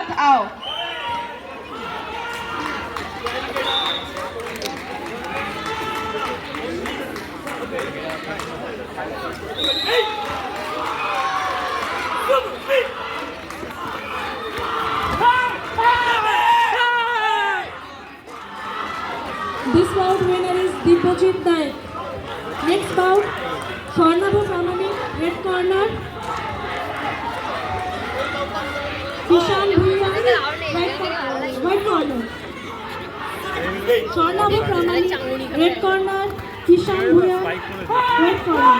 Out. This bout winner is Deepajit Naik. Next bout, Swarnabha Pramanik, red corner. Kishan Bhuiya, white corner. Swarnabha Pramanik, red corner. Kishan Bhuiya, white corner.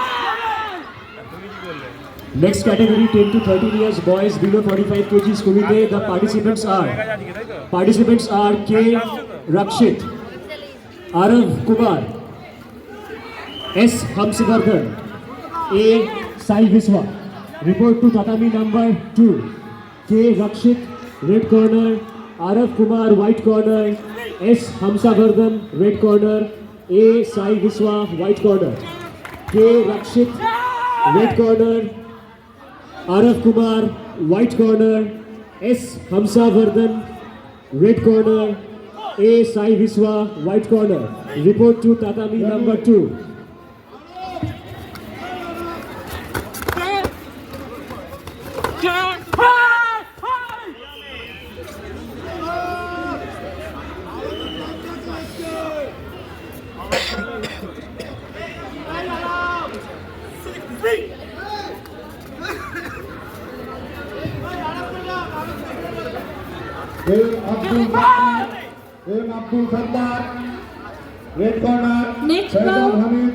Next category 10 to 13 years boys below 45 kgs kumite. The participants are K. Rakshit, Arav Kumar, S. Hamsavardhan, A. Sai Viswa. Report to tatami number 2. K. Rakshit, red corner. Arav Kumar, white corner. S. Hamsavardhan, red corner. A. Sai Viswa, white corner. K. Rakshit, red corner. Arav Kumar, white corner. S. Hamsavardhan, red corner. A. Sai Viswa, white corner. Report to tatami number 2. Abdul Sardar, red corner. Next Faizal bout, Hamid,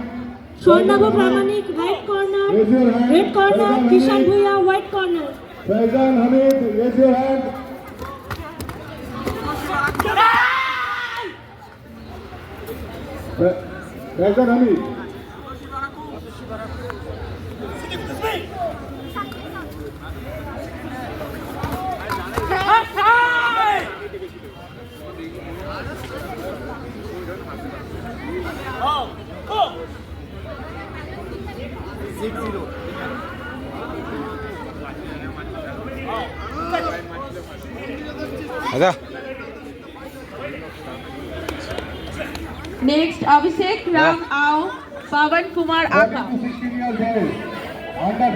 Swarnabha Pramanik, right corner. raise your hand. Red corner, Faizal Kishan Hamid. Bhuiya, white corner. Faizal Hamid, raise your hand. Faizal Hamid. Next, Abhishek Ram Ao, Pavan Kumar Aka. 14 to 16 years old. On the